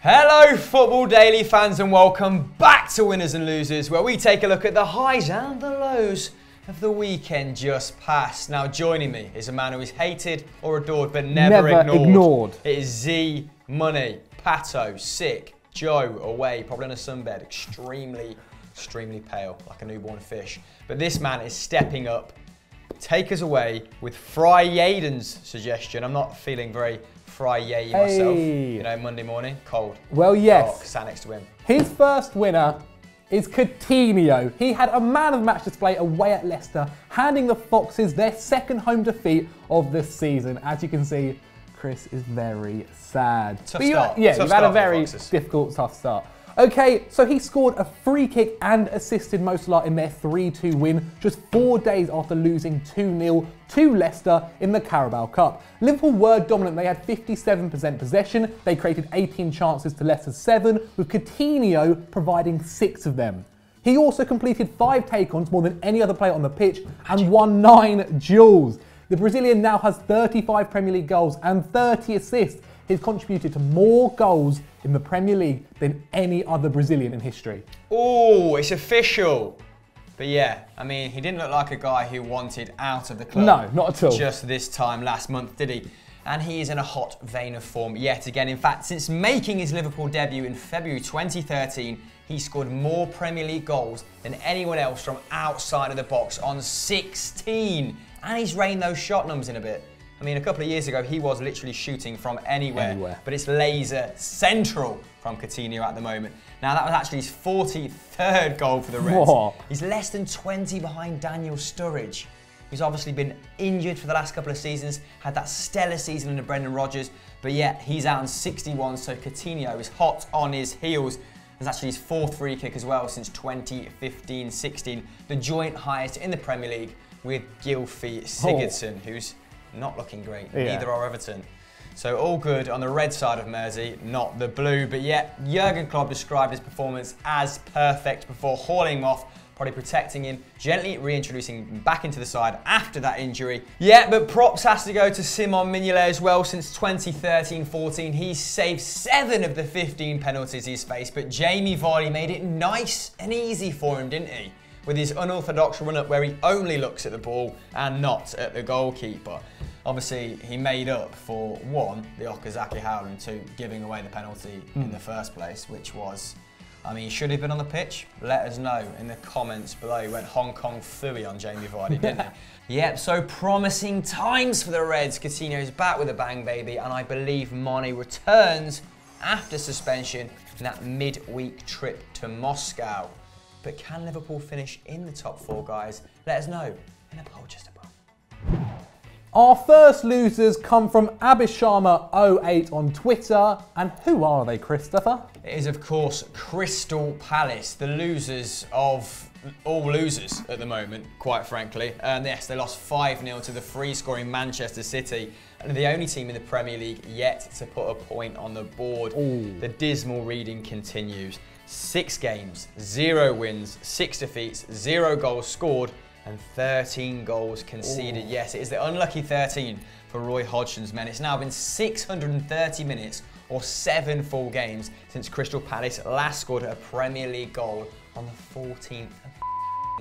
Hello Football Daily fans and welcome back to Winners and Losers, where we take a look at the highs and the lows of the weekend just past. Now joining me is a man who is hated or adored but never ignored. It is Z Money, Pato, sick, Joe away, probably in a sunbed, extremely pale, like a newborn fish. But this man is stepping up. Take us away with Fry Yaden's suggestion. I'm not feeling very Fry-yay myself, you know, Monday morning, cold. Well, yes. Sat next to him. His first winner is Coutinho. He had a man of the match display away at Leicester, handing the Foxes their second home defeat of the season. As you can see, Chris is very sad. Tough start. You've had a very difficult, tough start. Okay, so he scored a free kick and assisted Mo Salah in their 3-2 win just 4 days after losing 2-0 to Leicester in the Carabao Cup. Liverpool were dominant. They had 57% possession. They created 18 chances to Leicester's 7, with Coutinho providing 6 of them. He also completed 5 take-ons, more than any other player on the pitch, and won 9 duels. The Brazilian now has 35 Premier League goals and 30 assists. He's contributed to more goals in the Premier League than any other Brazilian in history. Oh, it's official. But yeah, I mean, he didn't look like a guy who wanted out of the club. No, not at all. Just this time last month, did he? And he is in a hot vein of form yet again. In fact, since making his Liverpool debut in February 2013, he scored more Premier League goals than anyone else from outside of the box on 16. And he's reined those shot numbers in a bit. I mean, a couple of years ago, he was literally shooting from anywhere. But it's laser central from Coutinho at the moment. Now, that was actually his 43rd goal for the Reds. Whoa. He's less than 20 behind Daniel Sturridge. He's obviously been injured for the last couple of seasons, had that stellar season under Brendan Rodgers, but yet he's out on 61, so Coutinho is hot on his heels. It's actually his 4th free kick as well since 2015-16, the joint highest in the Premier League with Gylfi Sigurdsson, who's not looking great. Neither are Everton. So all good on the red side of Mersey, not the blue. But yet, Jurgen Klopp described his performance as perfect before hauling him off, probably protecting him, gently reintroducing him back into the side after that injury. Yeah, but props has to go to Simon Mignolet as well. Since 2013-14, he's saved 7 of the 15 penalties he's faced. But Jamie Vardy made it nice and easy for him, didn't he? With his unorthodox run-up where he only looks at the ball and not at the goalkeeper. Obviously, he made up for 1, the Okazaki howl, and 2, giving away the penalty in the first place, which was, I mean, should he have been on the pitch? Let us know in the comments below. He went Hong Kong Phooey on Jamie Vardy, didn't he? Yep, so promising times for the Reds. Coutinho's back with a bang, baby, and I believe Mane returns after suspension in that midweek trip to Moscow. But can Liverpool finish in the top 4, guys? Let us know in a poll just above. Our first losers come from Abishama08 on Twitter. And who are they, Christopher? It is, of course, Crystal Palace, the losers of all losers at the moment, quite frankly. Yes, they lost 5-0 to the free-scoring Manchester City, and the only team in the Premier League yet to put a point on the board. Ooh. The dismal reading continues. 6 games, 0 wins, 6 defeats, 0 goals scored, and 13 goals conceded. Ooh. Yes, it is the unlucky 13 for Roy Hodgson's men. It's now been 630 minutes or 7 full games since Crystal Palace last scored a Premier League goal on the 14th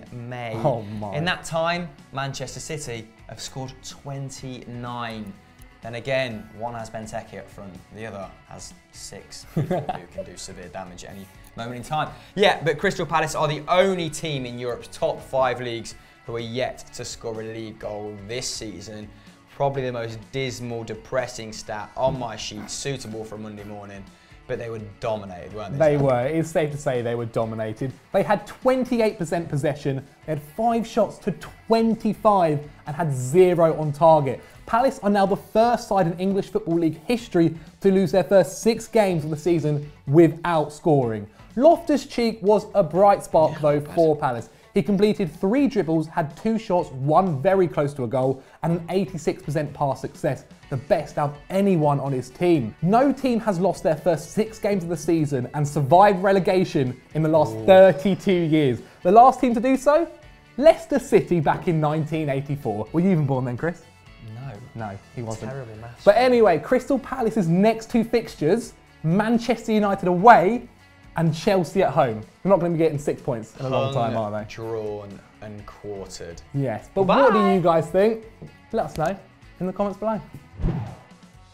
of May. Oh my. In that time, Manchester City have scored 29. Then again, one has Benteke up front, the other has 6 people who can do severe damage at any moment in time. Yeah, but Crystal Palace are the only team in Europe's top 5 leagues who are yet to score a league goal this season. Probably the most dismal, depressing stat on my sheet, suitable for Monday morning. But they were dominated, weren't they? They were. It's safe to say they were dominated. They had 28% possession, they had 5 shots to 25 and had 0 on target. Palace are now the first side in English Football League history to lose their first 6 games of the season without scoring. Loftus-Cheek was a bright spark though for Palace. He completed 3 dribbles, had 2 shots, 1 very close to a goal, and an 86% pass success, the best out of anyone on his team. No team has lost their first 6 games of the season and survived relegation in the last 32 years. The last team to do so? Leicester City back in 1984. Were you even born then, Chris? No. No, he wasn't. Terrible maths. But anyway, Crystal Palace's next 2 fixtures Manchester United away, and Chelsea at home. They're not going to be getting 6 points in a long time, are they? Drawn and quartered. Yes, but Bye. what do you guys think? Let us know in the comments below.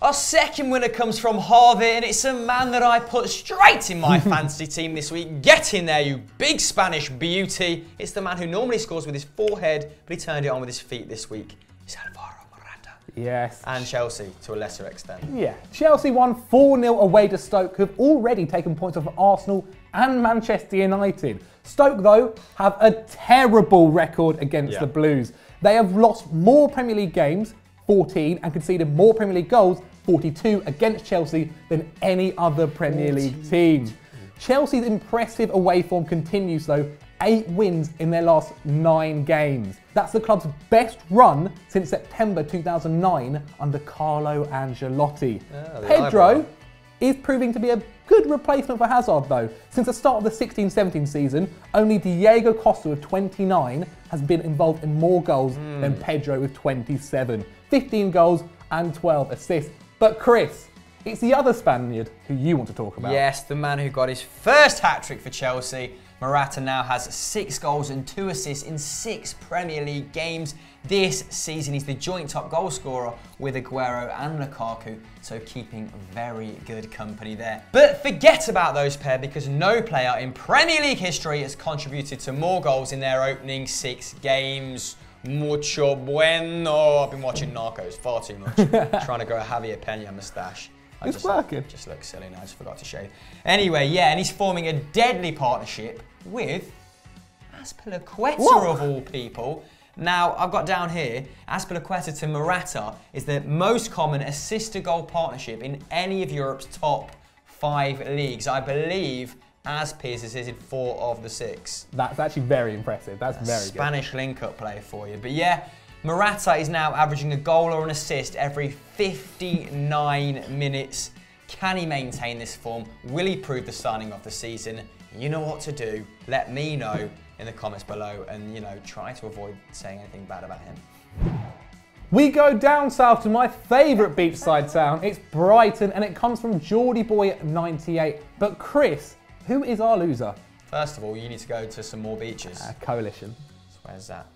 Our second winner comes from Harvey, and it's a man that I put straight in my fantasy team this week. Get in there, you big Spanish beauty. It's the man who normally scores with his forehead, but he turned it on with his feet this week. It's Alvaro Morata. Yes. And Chelsea, to a lesser extent. Yeah. Chelsea won 4-0 away to Stoke, who have already taken points off Arsenal and Manchester United. Stoke, though, have a terrible record against the Blues. They have lost more Premier League games, 14, and conceded more Premier League goals, 42, against Chelsea than any other Premier League team. Chelsea's impressive away form continues, though. 8 wins in their last 9 games. That's the club's best run since September 2009 under Carlo Ancelotti. Pedro is proving to be a good replacement for Hazard, though. Since the start of the 16-17 season, only Diego Costa with 29 has been involved in more goals than Pedro with 27. 15 goals and 12 assists. But Chris, it's the other Spaniard who you want to talk about. Yes, the man who got his first hat-trick for Chelsea. Morata now has 6 goals and 2 assists in 6 Premier League games. This season he's the joint top goal scorer with Aguero and Lukaku, so keeping very good company there. But forget about those pair, because no player in Premier League history has contributed to more goals in their opening 6 games. Mucho bueno. I've been watching Narcos far too much. Trying to grow a Javier Peña moustache. It's working. Just looks silly now, I just forgot to shave. Anyway, yeah, and he's forming a deadly partnership with Azpilicueta of all people. Now, I've got down here, Azpilicueta to Morata is the most common assist-to-goal partnership in any of Europe's top 5 leagues. I believe Azpiz has assisted 4 of the 6. That's actually very impressive. That's very good. Spanish link-up play for you. But yeah, Morata is now averaging a goal or an assist every 59 minutes. Can he maintain this form? Will he prove the signing of the season? You know what to do. Let me know in the comments below, and try to avoid saying anything bad about him. We go down south to my favourite beachside town. It's Brighton, and it comes from Geordie Boy 98. But Chris, who is our loser? First of all, you need to go to some more beaches. Coalition. Where's that?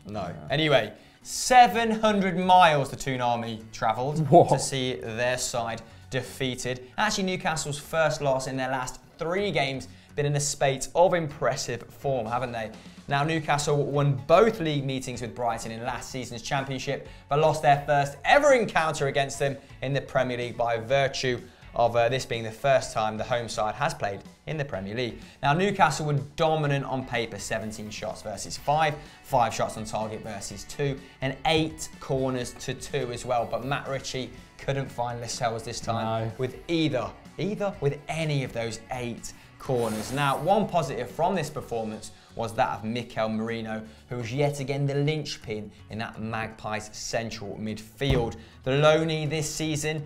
No. Anyway, 700 miles the Toon Army travelled to see their side defeated. Actually, Newcastle's first loss in their last 3 games. Been in a spate of impressive form, haven't they? Now, Newcastle won both league meetings with Brighton in last season's championship, but lost their first ever encounter against them in the Premier League by virtue of this being the first time the home side has played in the Premier League. Now, Newcastle were dominant on paper, 17 shots versus 5, 5 shots on target versus 2, and 8 corners to 2 as well. But Matt Ritchie couldn't find Lascelles this time with with any of those 8 corners. Now, one positive from this performance was that of Mikel Merino, who was yet again the linchpin in that Magpies central midfield. The loanee this season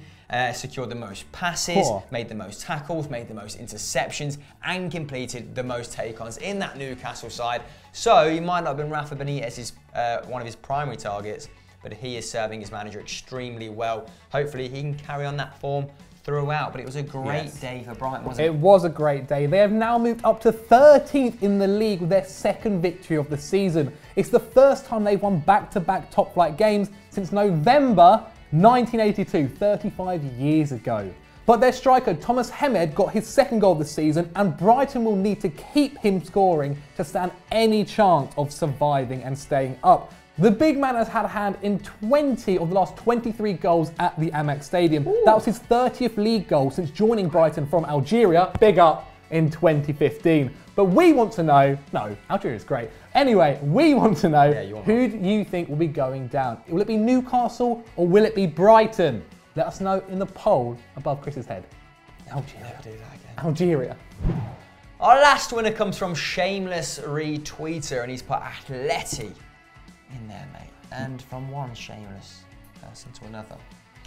secured the most passes, made the most tackles, made the most interceptions, and completed the most take-ons in that Newcastle side. So he might not have been Rafa Benitez's one of his primary targets, but he is serving his manager extremely well. Hopefully he can carry on that form throughout, but it was a great day for Brighton, wasn't it? It was a great day. They have now moved up to 13th in the league with their 2nd victory of the season. It's the first time they've won back-to-back top-flight games since November 1982, 35 years ago. But their striker, Thomas Hemed, got his 2nd goal of the season, and Brighton will need to keep him scoring to stand any chance of surviving and staying up. The big man has had a hand in 20 of the last 23 goals at the Amex Stadium. That was his 30th league goal since joining Brighton from Algeria, big up, in 2015. But we want to know, no, Algeria's great. Anyway, we want to know, who do you think will be going down? Will it be Newcastle or will it be Brighton? Let us know in the poll above Chris's head. Algeria. Never do that again. Algeria. Our last winner comes from Shameless Retweeter, and he's put Atleti in there, mate. And from one shameless person to another.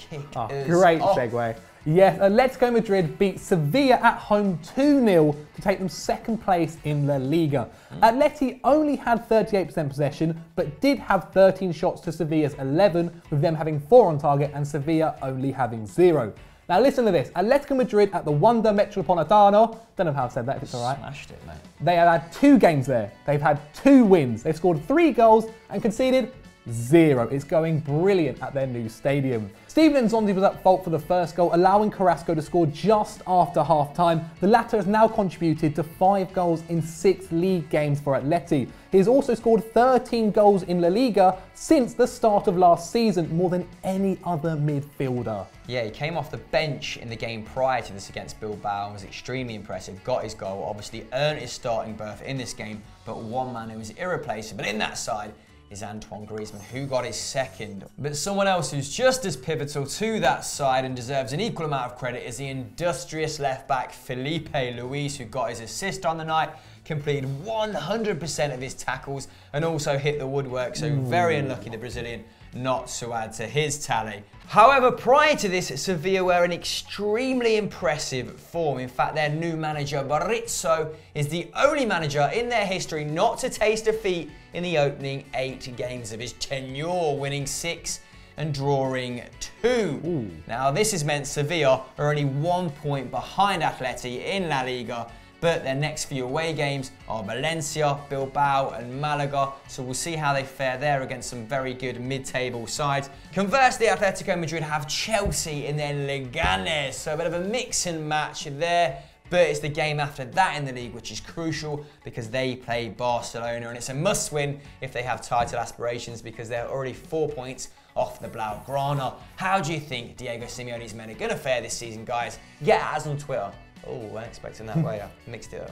Great segue. Yes, Atletico Madrid beat Sevilla at home 2-0 to take them 2nd place in La Liga. Atleti only had 38% possession, but did have 13 shots to Sevilla's 11, with them having 4 on target and Sevilla only having 0. Now listen to this. Atletico Madrid at the Wanda Metropolitano. Don't know how I've said that, if it's all right. Smashed it, mate. They have had 2 games there. They've had 2 wins. They've scored 3 goals and conceded 0. It's going brilliant at their new stadium. Steven Nzonzi was at fault for the first goal, allowing Carrasco to score just after half-time. The latter has now contributed to 5 goals in 6 league games for Atleti. He has also scored 13 goals in La Liga since the start of last season, more than any other midfielder. Yeah, he came off the bench in the game prior to this against Bilbao and was extremely impressive, got his goal, obviously earned his starting berth in this game, but one man who was irreplaceable in that side is Antoine Griezmann, who got his second. But someone else who's just as pivotal to that side and deserves an equal amount of credit is the industrious left-back Felipe Luis, who got his assist on the night, completed 100% of his tackles and also hit the woodwork, so very unlucky the Brazilian not to add to his tally. However, prior to this, Sevilla were in extremely impressive form. In fact, their new manager, Berizzo, is the only manager in their history not to taste defeat in the opening 8 games of his tenure, winning 6 and drawing 2. Ooh. Now, this has meant Sevilla are only 1 point behind Atleti in La Liga, but their next few away games are Valencia, Bilbao and Malaga, so we'll see how they fare there against some very good mid-table sides. Conversely, Atletico Madrid have Chelsea in their Leganes, so a bit of a mix and match there, but it's the game after that in the league which is crucial because they play Barcelona and it's a must-win if they have title aspirations because they're already 4 points off the Blaugrana. How do you think Diego Simeone's men are going to fare this season, guys? Get at us on Twitter. Oh, wasn't expecting that way. I mixed it up.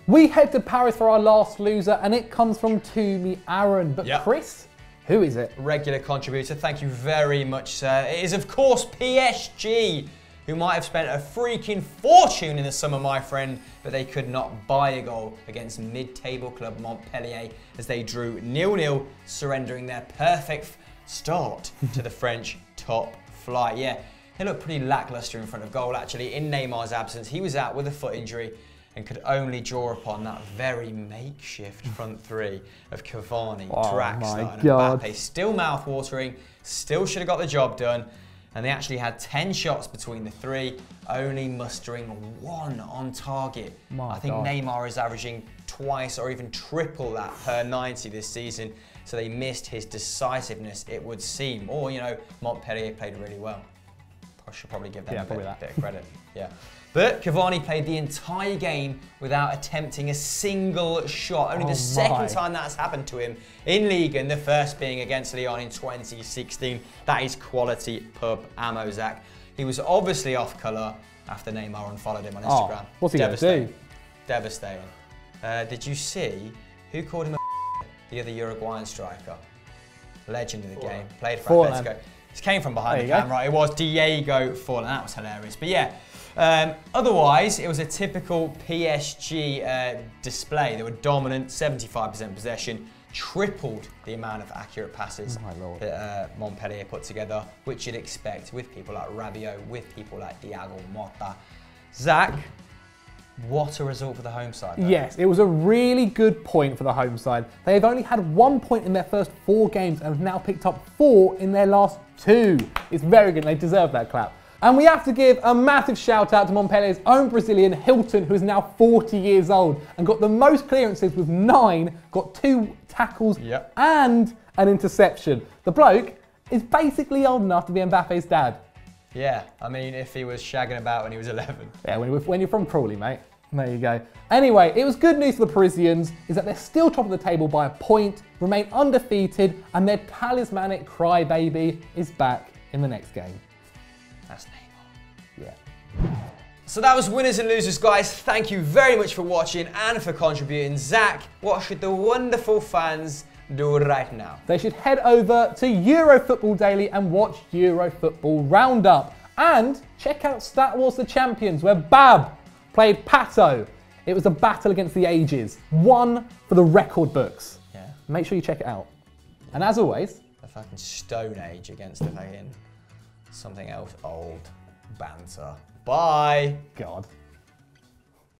We head to Paris for our last loser, and it comes from Toomey Aaron. But Chris, who is it? Regular contributor, thank you very much, sir. It is, of course, PSG, who might have spent a freaking fortune in the summer, my friend, but they could not buy a goal against mid-table club Montpellier as they drew 0-0, surrendering their perfect start to the French top flight. Yeah. He looked pretty lacklustre in front of goal, actually. In Neymar's absence, he was out with a foot injury and could only draw upon that very makeshift front 3 of Cavani, Draxler and Mbappe. Still mouth-watering, still should have got the job done. And they actually had 10 shots between the 3, only mustering 1 on target. I think Neymar is averaging twice or even triple that per 90 this season. So they missed his decisiveness, it would seem. Or, you know, Montpellier played really well. I should probably give them a bit of credit. Yeah. But Cavani played the entire game without attempting a single shot. Only the second time that's happened to him in Liga, and the first being against Lyon in 2016. That is quality pub ammo, Zach. He was obviously off colour after Neymar unfollowed him on Instagram. What's he going to do? Devastating. Did you see who called him a the other Uruguayan striker? Legend of the game. Played for Atletico. It came from behind the camera. It was Diego Forlan. That was hilarious. But yeah, otherwise, it was a typical PSG display. They were dominant, 75% possession, tripled the amount of accurate passes that Montpellier put together, which you'd expect with people like Rabiot, with people like Thiago Motta. Zach, what a result for the home side, though. Yes, it was a really good point for the home side. They have only had 1 point in their first 4 games and have now picked up 4 in their last 2. It's very good, and they deserve that clap. And we have to give a massive shout out to Montpellier's own Brazilian, Hilton, who is now 40 years old and got the most clearances with 9, got 2 tackles and an interception. The bloke is basically old enough to be Mbappe's dad. Yeah, I mean, if he was shagging about when he was 11. Yeah, when you're from Crawley, mate. There you go. Anyway, it was good news for the Parisians, is that they're still top of the table by a point, remain undefeated, and their talismanic crybaby is back in the next game. That's Neymar. Yeah. So that was winners and losers, guys. Thank you very much for watching and for contributing. Zach, what should the wonderful fans do right now? They should head over to Eurofootball Daily and watch Eurofootball Roundup. And check out Stat Wars The Champions, where Bab played Pato. It was a battle against the ages. One for the record books. Yeah. Make sure you check it out. And as always, the fucking Stone Age against the fucking something else old banter. Bye. God.